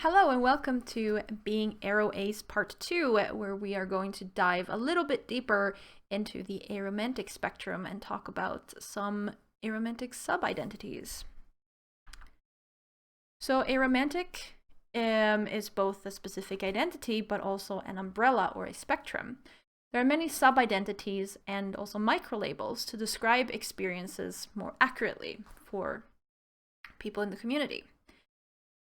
Hello and welcome to Being Aero Ace Part 2, where we are going to dive a little bit deeper into the aromantic spectrum and talk about some aromantic sub-identities. So aromantic is both a specific identity but also an umbrella or a spectrum. There are many sub-identities and also microlabels to describe experiences more accurately for people in the community.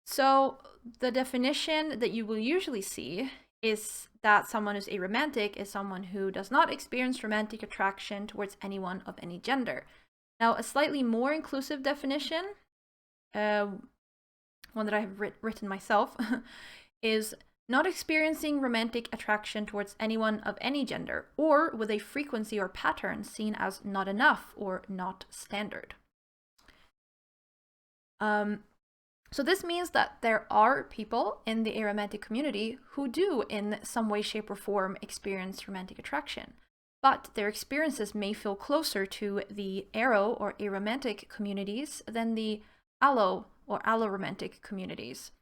So the definition that you will usually see is that someone who's aromantic is someone who does not experience romantic attraction towards anyone of any gender. Now, a slightly more inclusive definition, one that I have written myself, is not experiencing romantic attraction towards anyone of any gender, or with a frequency or pattern seen as not enough or not standard. So this means that there are people in the aromantic community who do, in some way, shape, or form, experience romantic attraction, but their experiences may feel closer to the aero or aromantic communities than the allo or alloromantic communities.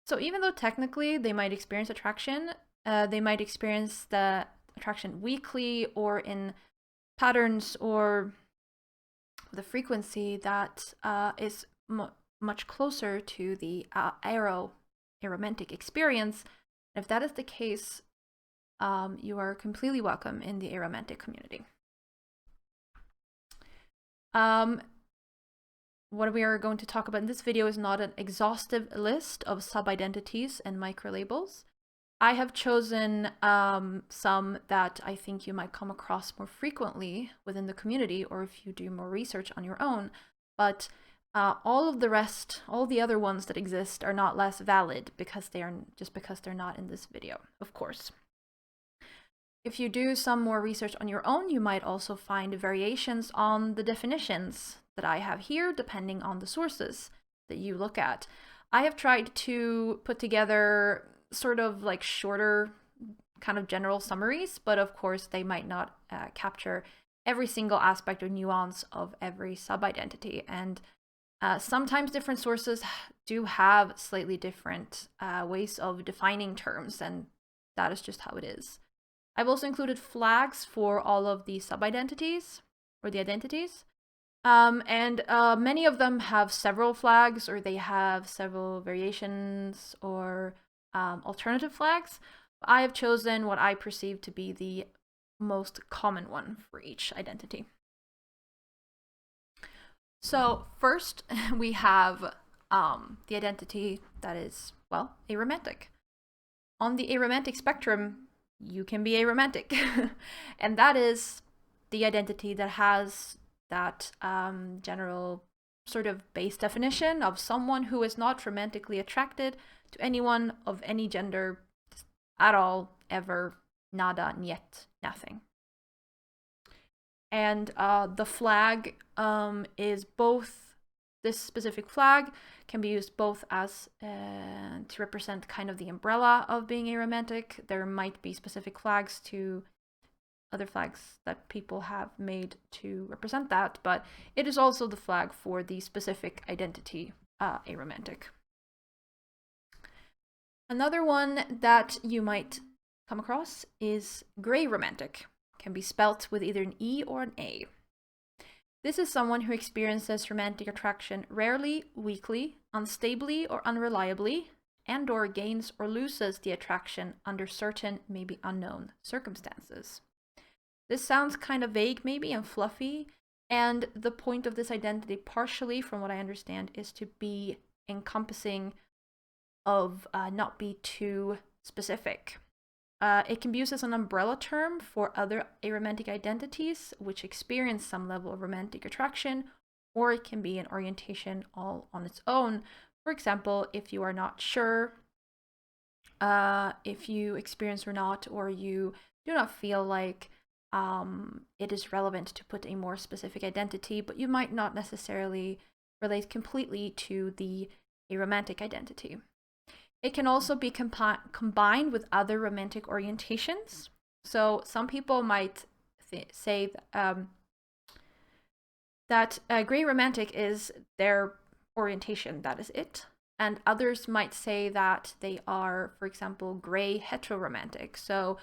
So even though technically they might experience attraction, they might experience the attraction weakly or in patterns or the frequency that is much closer to the aromantic experience. And if that is the case, you are completely welcome in the aromantic community. What we are going to talk about in this video is not an exhaustive list of sub-identities and microlabels. I have chosen some that I think you might come across more frequently within the community, or if you do more research on your own, but all of the rest, all the other ones that exist, are not less valid because they're not in this video, of course. If you do some more research on your own, you might also find variations on the definitions that I have here, depending on the sources that you look at. I have tried to put together sort of like shorter kind of general summaries, but of course they might not capture every single aspect or nuance of every sub-identity. And sometimes different sources do have slightly different ways of defining terms, and that is just how it is. I've also included flags for all of the sub-identities or the identities. And many of them have several flags, or they have several variations or alternative flags. I have chosen what I perceive to be the most common one for each identity. So first, we have the identity that is, well, aromantic. On the aromantic spectrum, you can be aromantic. And that is the identity that has that general sort of base definition of someone who is not romantically attracted to anyone of any gender at all, ever, nada, niet, nothing. And the flag is both, this specific flag can be used both as to represent kind of the umbrella of being aromantic. There might be specific flags to other flags that people have made to represent that, but it is also the flag for the specific identity, aromantic. Another one that you might come across is Greyromantic. Can be spelt with either an E or an A. This is someone who experiences romantic attraction rarely, weakly, unstably, or unreliably, and/or gains or loses the attraction under certain, maybe unknown circumstances. This sounds kind of vague maybe and fluffy, and the point of this identity, partially from what I understand, is to be encompassing of not be too specific. It can be used as an umbrella term for other aromantic identities which experience some level of romantic attraction, or it can be an orientation all on its own. For example, if you are not sure if you experience or not, or you do not feel like it is relevant to put a more specific identity, but you might not necessarily relate completely to the aromantic identity. It can also be combined with other romantic orientations. So some people might say that Greyromantic is their orientation, that is it. And others might say that they are, for example, gray heteromantic. So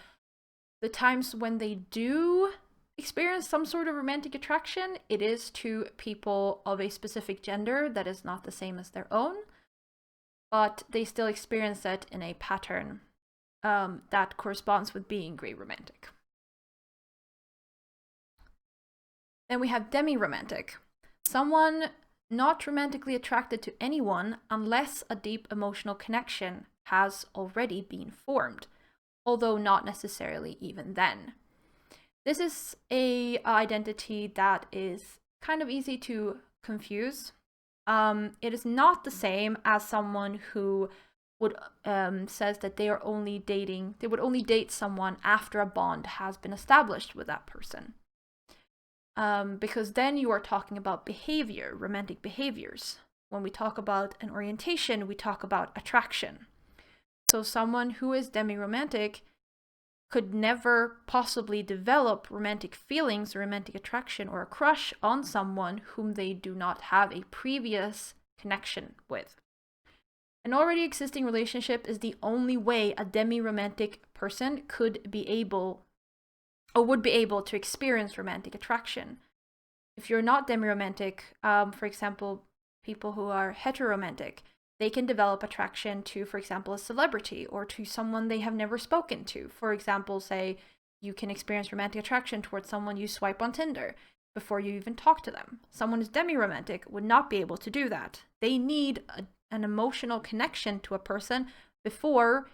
the times when they do experience some sort of romantic attraction, it is to people of a specific gender that is not the same as their own, but they still experience it in a pattern that corresponds with being Greyromantic. Then we have Demiromantic, someone not romantically attracted to anyone unless a deep emotional connection has already been formed, although not necessarily even then. This is a identity that is kind of easy to confuse. It is not the same as someone who would says that they would only date someone after a bond has been established with that person. Because then you are talking about behavior, romantic behaviors. When we talk about an orientation, we talk about attraction. So someone who is demiromantic could never possibly develop romantic feelings, romantic attraction, or a crush on someone whom they do not have a previous connection with. An already existing relationship is the only way a demiromantic person could be able or would be able to experience romantic attraction. If you're not demiromantic, for example, people who are heteromantic, they can develop attraction to, for example, a celebrity or to someone they have never spoken to. For example, say you can experience romantic attraction towards someone you swipe on Tinder before you even talk to them. Someone who's demiromantic would not be able to do that. They need an emotional connection to a person before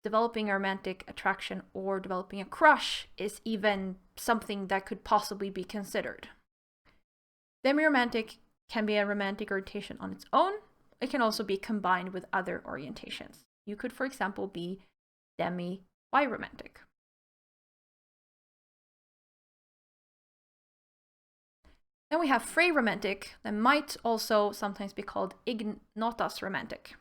developing a romantic attraction or developing a crush is even something that could possibly be considered. Demiromantic can be a romantic orientation on its own. It can also be combined with other orientations. You could, for example, be demi-Frayromantic. Then we have Frayromantic, that might also sometimes be called ignotus romantic.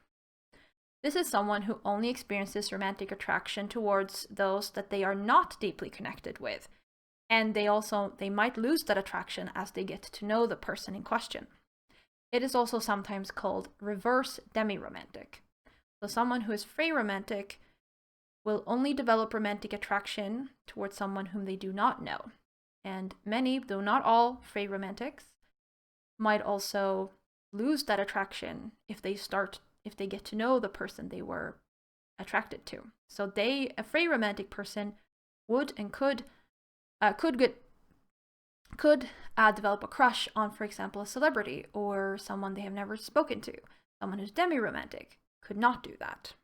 This is someone who only experiences romantic attraction towards those that they are not deeply connected with. And they might lose that attraction as they get to know the person in question. It is also sometimes called reverse demiromantic. So someone who is Frayromantic will only develop romantic attraction towards someone whom they do not know. And many, though not all, Frayromantics might also lose that attraction if they get to know the person they were attracted to. So a Frayromantic person would and could develop a crush on, for example, a celebrity or someone they have never spoken to. Someone who's demiromantic could not do that.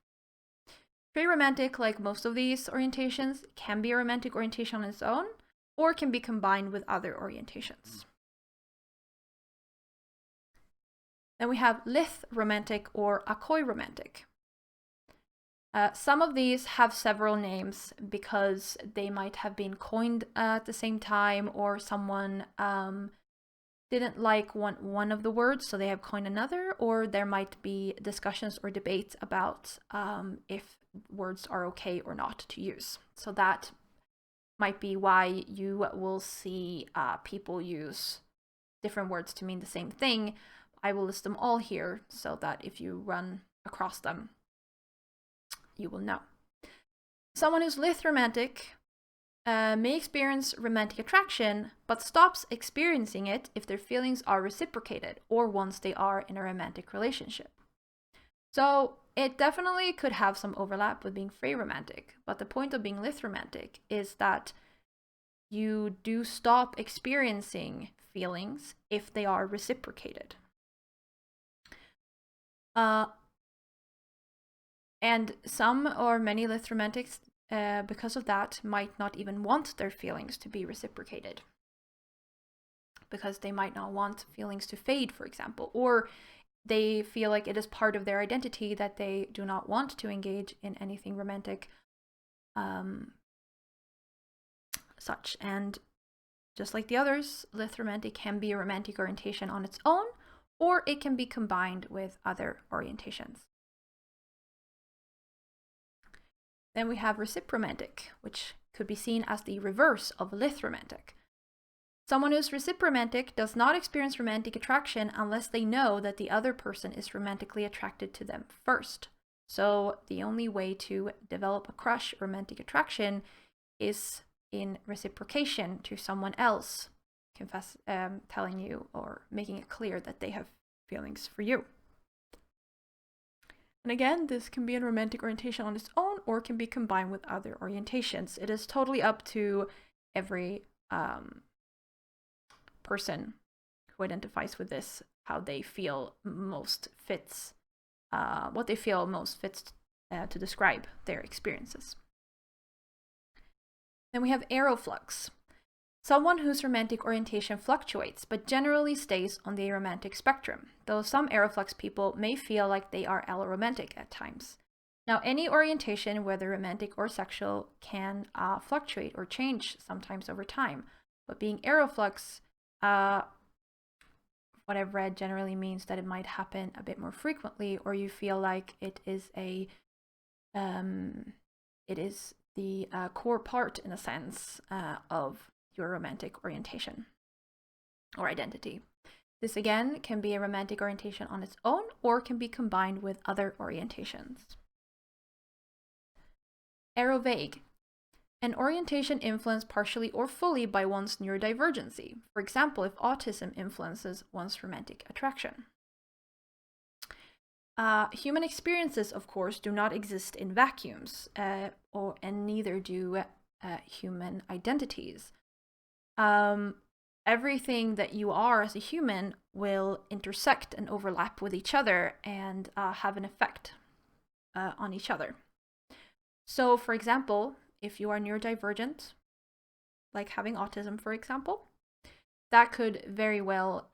Frayromantic, like most of these orientations, can be a romantic orientation on its own or can be combined with other orientations. Then we have lithromantic or akoiromantic. Some of these have several names because they might have been coined at the same time, or someone didn't like one of the words, so they have coined another, or there might be discussions or debates about if words are okay or not to use. So that might be why you will see people use different words to mean the same thing. I will list them all here so that if you run across them, you will know. Someone who's lithromantic may experience romantic attraction, but stops experiencing it if their feelings are reciprocated or once they are in a romantic relationship. So it definitely could have some overlap with being Frayromantic, but the point of being lithromantic is that you do stop experiencing feelings if they are reciprocated. And some or many lithromantics, because of that, might not even want their feelings to be reciprocated. Because they might not want feelings to fade, for example, or they feel like it is part of their identity that they do not want to engage in anything romantic, such. And just like the others, lithromantic can be a romantic orientation on its own, or it can be combined with other orientations. Then we have recipromatic, which could be seen as the reverse of lithromantic. Someone who's recipromatic does not experience romantic attraction unless they know that the other person is romantically attracted to them first. So the only way to develop a crush, romantic attraction, is in reciprocation to someone else, telling you or making it clear that they have feelings for you. And again, this can be a romantic orientation on its own or can be combined with other orientations. It is totally up to every person who identifies with this, how they feel most fits, what they feel most fits to describe their experiences. Then we have aeroflux. Someone whose romantic orientation fluctuates, but generally stays on the aromantic spectrum, though some aeroflux people may feel like they are aromantic at times. Now, any orientation, whether romantic or sexual, can fluctuate or change sometimes over time, but being aeroflux, what I've read generally means that it might happen a bit more frequently, or you feel like it is the core part, in a sense, of your romantic orientation or identity. This again can be a romantic orientation on its own or can be combined with other orientations. Aerovague. An orientation influenced partially or fully by one's neurodivergency. For example, if autism influences one's romantic attraction. Human experiences, of course, do not exist in vacuums, and neither do human identities. Everything that you are as a human will intersect and overlap with each other and have an effect on each other. So, for example, if you are neurodivergent, like having autism, for example, that could very well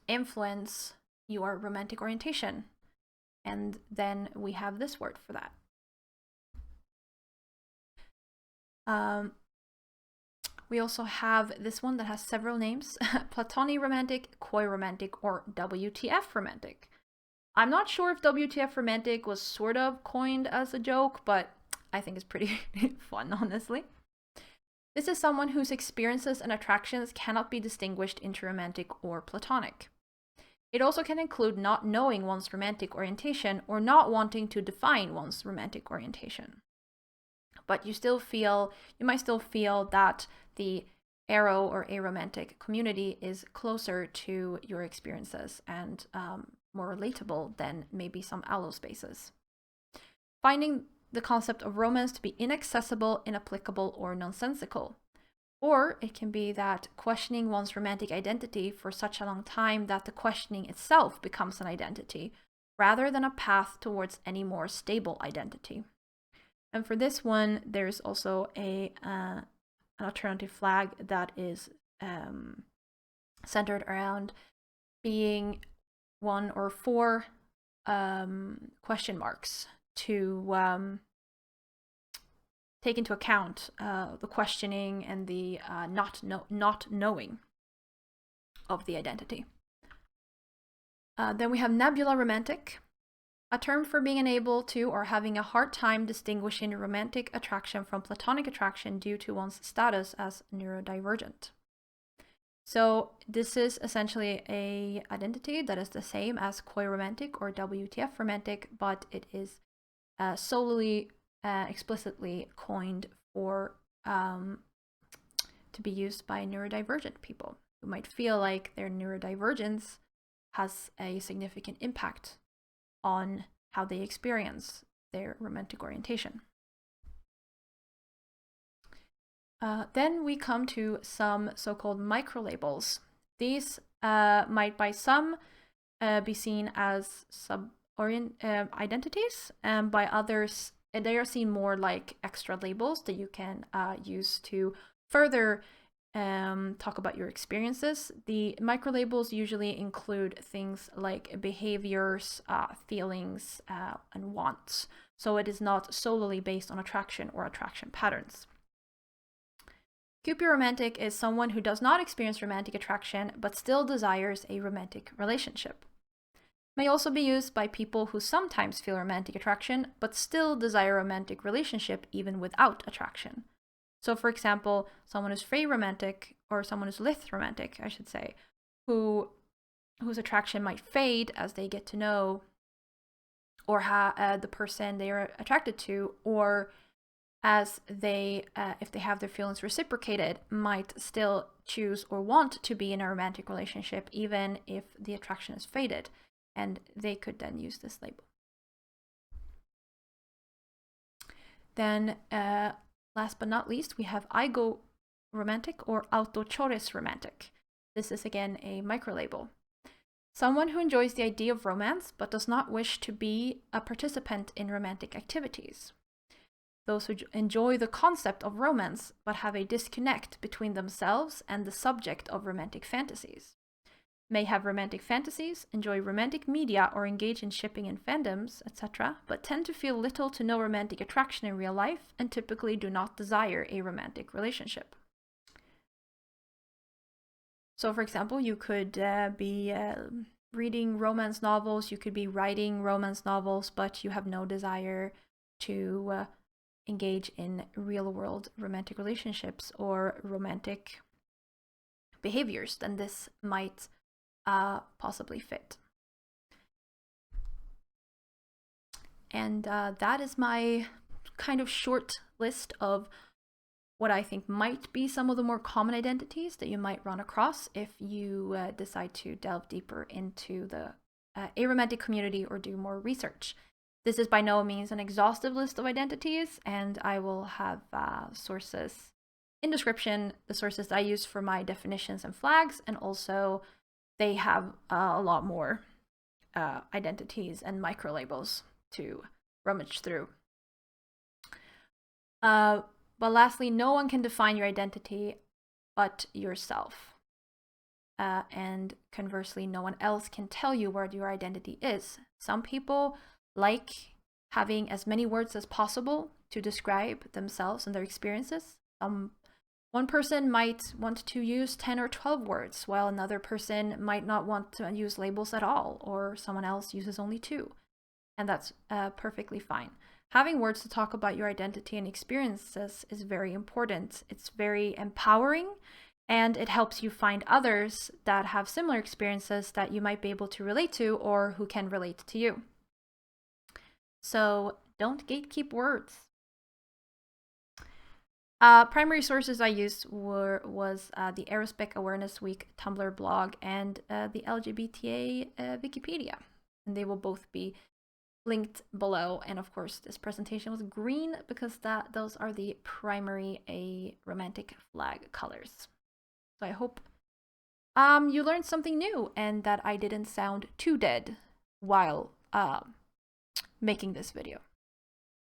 influence your romantic orientation. And then we have this word for that. We also have this one that has several names: Platonic romantic, coy romantic, or WTF romantic. I'm not sure if WTF romantic was sort of coined as a joke, but I think it's pretty fun, honestly. This is someone whose experiences and attractions cannot be distinguished into romantic or platonic. It also can include not knowing one's romantic orientation or not wanting to define one's romantic orientation. But you might still feel that the aero or aromantic community is closer to your experiences and more relatable than maybe some allo spaces. Finding the concept of romance to be inaccessible, inapplicable, or nonsensical. Or it can be that questioning one's romantic identity for such a long time that the questioning itself becomes an identity, rather than a path towards any more stable identity. And for this one, there's also an alternative flag that is centered around being 1 or 4 question marks to take into account the questioning and the not knowing of the identity. Then we have nebularomantic, a term for being unable to or having a hard time distinguishing romantic attraction from platonic attraction due to one's status as neurodivergent. So this is essentially a identity that is the same as coy romantic or WTF romantic, but it is solely explicitly coined for to be used by neurodivergent people who might feel like their neurodivergence has a significant impact on how they experience their romantic orientation. Then we come to some so-called microlabels. These might by some be seen as identities, and by others they are seen more like extra labels that you can use to further talk about your experiences. The microlabels usually include things like behaviors, feelings, and wants. So it is not solely based on attraction or attraction patterns. Cupid Romantic is someone who does not experience romantic attraction but still desires a romantic relationship. May also be used by people who sometimes feel romantic attraction but still desire a romantic relationship even without attraction. So for example, someone who's Frayromantic, or someone who's Romantic, I should say, whose attraction might fade as they get to know or the person they are attracted to, or as they, if they have their feelings reciprocated, might still choose or want to be in a romantic relationship, even if the attraction is faded. And they could then use this label. Then, last but not least, we have Romantic or Romantic. This is again a microlabel. Someone who enjoys the idea of romance but does not wish to be a participant in romantic activities. Those who enjoy the concept of romance but have a disconnect between themselves and the subject of romantic fantasies. May have romantic fantasies, enjoy romantic media, or engage in shipping and fandoms, etc., but tend to feel little to no romantic attraction in real life and typically do not desire a romantic relationship. So, for example, you could be reading romance novels, you could be writing romance novels, but you have no desire to engage in real-world romantic relationships or romantic behaviors, then this might possibly fit. And that is my kind of short list of what I think might be some of the more common identities that you might run across if you decide to delve deeper into the aromantic community or do more research. This is by no means an exhaustive list of identities, and I will have sources in description, the sources I use for my definitions and flags, and also they have a lot more identities and microlabels to rummage through. But lastly, no one can define your identity but yourself. And conversely, no one else can tell you what your identity is. Some people like having as many words as possible to describe themselves and their experiences. One person might want to use 10 or 12 words, while another person might not want to use labels at all, or someone else uses only 2. And that's perfectly fine. Having words to talk about your identity and experiences is very important. It's very empowering, and it helps you find others that have similar experiences that you might be able to relate to or who can relate to you. So don't gatekeep words. Primary sources I used was the Aerospec Awareness Week Tumblr blog and the LGBTA Wikipedia, and they will both be linked below. And of course, this presentation was green because those are the primary aromantic flag colors. So I hope you learned something new and that I didn't sound too dead while making this video.